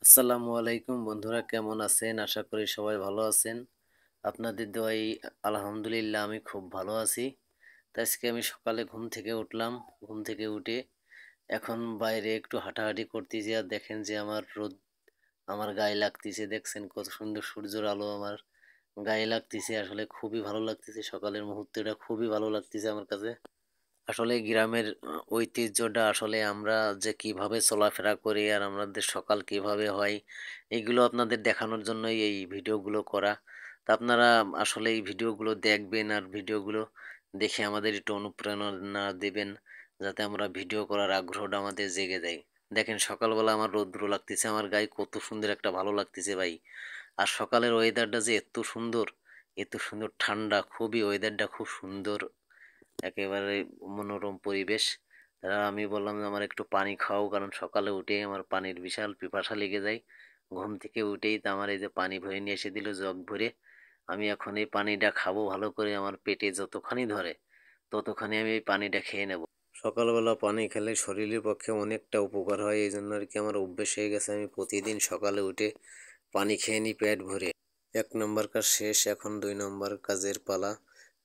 আসসালামু আলাইকুম বন্ধুরা, কেমন আছেন? আশা করি সবাই ভালো আছেন। আপনাদের দোয়ায় আলহামদুলিল্লাহ আমি খুব ভালো আছি। তো আজকে আমি সকালে ঘুম থেকে উঠলাম। ঘুম থেকে উঠে এখন বাইরে একটু হাঁটাহাঁটি করতেছি, আর দেখেন যে আমার রোদ আমার গায়ে লাগতেছে। দেখছেন কত সুন্দর সূর্যের আলো আমার গায়ে লাগতেছে। আসলে খুবই ভালো লাগতেছে, সকালের মুহূর্তটা খুবই ভালো লাগতেছে আমার কাছে। আসলে গ্রামের ঐতিহ্যটা আসলে আমরা যে কিভাবে চলাফেরা করি আর আমাদের সকাল কিভাবে হয়, এইগুলো আপনাদের দেখানোর জন্যই এই ভিডিওগুলো করা। তা আপনারা আসলে এই ভিডিওগুলো দেখবেন আর ভিডিওগুলো দেখে আমাদের একটু অনুপ্রেরণা দেবেন, যাতে আমরা ভিডিও করার আগ্রহটা আমাদের জেগে যায়। দেখেন সকালবেলা আমার রৌদ্র লাগতেছে, আমার গায়ে কত সুন্দর একটা ভালো লাগতেছে ভাই। আর সকালের ওয়েদারটা যে এত সুন্দর, এত সুন্দর ঠান্ডা, খুবই ওয়েদারটা খুব সুন্দর, একেবারে মনোরম পরিবেশ। আমি বললাম যে আমার একটু পানি খাও, কারণ সকালে উঠেই আমার পানির বিশাল পিপাসা লেগে যায়। ঘুম থেকে উঠেই তো আমার এই যে পানি ভরে নিয়ে এসে দিল জগ ভরে। আমি এখন এই পানিটা খাবো ভালো করে, আমার পেটে যতখানি ধরে ততখানি আমি এই পানিটা খেয়ে নেব। সকালবেলা পানি খেলে শরীরের পক্ষে অনেকটা উপকার হয়, এই জন্য আর কি আমার অভ্যেস হয়ে গেছে আমি প্রতিদিন সকালে উঠে পানি খেয়ে নিই পেট ভরে। এক নম্বর কাজ শেষ, এখন 2 নম্বর কাজের পালা।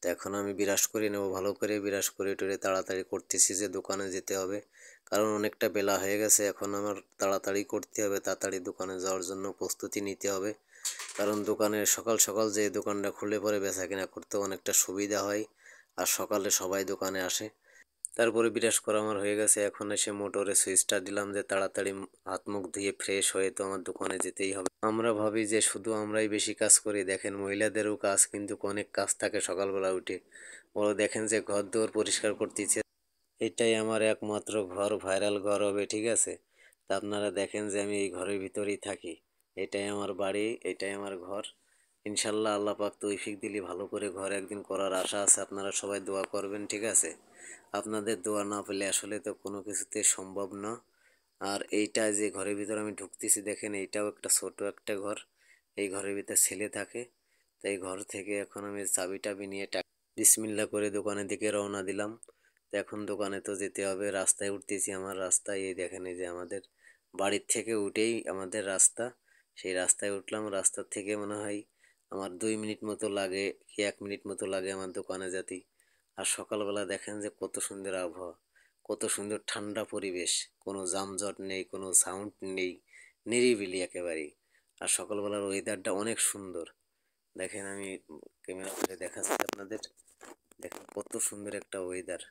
তো এখন আমি বিরাস করে নেব ভালো করে, বিরাস করে টরে তাড়াতাড়ি করতেছি যে দোকানে যেতে হবে, কারণ অনেকটা বেলা হয়ে গেছে। এখন আমার তাড়াতাড়ি করতে হবে, তাড়াতাড়ি দোকানে যাওয়ার জন্য প্রস্তুতি নিতে হবে, কারণ দোকানে সকাল সকাল যে দোকানটা খুলে পরে বেচা কেনা করতে অনেকটা সুবিধা হয়। আর সকালে সবাই দোকানে আসে। তারপরে বিরাস করা আমার হয়ে গেছে, এখন এসে মোটরে সুইচটা দিলাম যে তাড়াতাড়ি হাত মুখ ধুয়ে ফ্রেশ হয়ে তো আমার দোকানে যেতেই হবে। আমরা ভাবি যে শুধু আমরাই বেশি কাজ করি, দেখেন মহিলাদেরও কাজ কিন্তু অনেক কাজ থাকে সকালবেলা উঠে। ওরা দেখেন যে ঘর দুয়ার পরিষ্কার করতেছে। এটাই আমার একমাত্র ঘর, ভাইরাল ঘর হবে, ঠিক আছে? তা আপনারা দেখেন যে আমি এই ঘরের ভিতরেই থাকি। এটাই আমার বাড়ি, এটাই আমার ঘর। ইনশাল্লাহ আল্লাহ পাক তৌফিক দিলে ভালো করে ঘর একদিন করার আশা আছে। আপনারা সবাই দোয়া করবেন, ঠিক আছে? আপনাদের দোয়া না পেলে আসলে তো কোনো কিছুতে সম্ভব না। আর এইটা যে ঘরের ভিতরে আমি ঢুকতেছি, দেখেন এইটাও একটা ছোট একটা ঘর। এই ঘরের ভিতরে ছেলে থাকে। তাই ঘর থেকে এখন আমি চাবি টাবি নিয়ে বিসমিল্লা করে দোকানের দিকে রওনা দিলাম। তো এখন দোকানে তো যেতে হবে, রাস্তায় উঠতেছি। আমার রাস্তায় এই দেখেন, এই যে আমাদের বাড়ির থেকে উঠেই আমাদের রাস্তা। সেই রাস্তায় উঠলাম, রাস্তার থেকে মনে হয় আমার 2 মিনিট মতো লাগে কি 1 মিনিট মতো লাগে আমার দোকানে যেতেই। আর সকালবেলা দেখেন যে কত সুন্দর আবহাওয়া, কত সুন্দর ঠান্ডা পরিবেশ, কোনো যানজট নেই, কোনো সাউন্ড নেই, নিরিবিলি একেবারেই। আর সকালবেলার ওয়েদারটা অনেক সুন্দর। দেখেন আমি ক্যামেরা করে দেখাচ্ছি আপনাদের। দেখেন কত সুন্দর একটা ওয়েদার,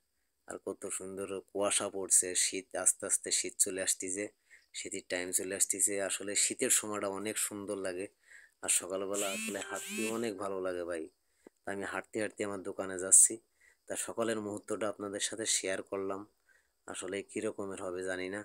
আর কত সুন্দর কুয়াশা পড়ছে। শীত আস্তে আস্তে শীত চলে আসতেছে, শীতের টাইম চলে আসতেছে। আসলে শীতের সময়টা অনেক সুন্দর লাগে। আর সকালবেলা আসলে হাঁটতে অনেক ভালো লাগে ভাই। আমি হাঁটতে হাঁটতে আমার দোকানে যাচ্ছি। তা সকালের মুহূর্তটা আপনাদের সাথে শেয়ার করলাম। আসলে কী রকমের হবে জানি না।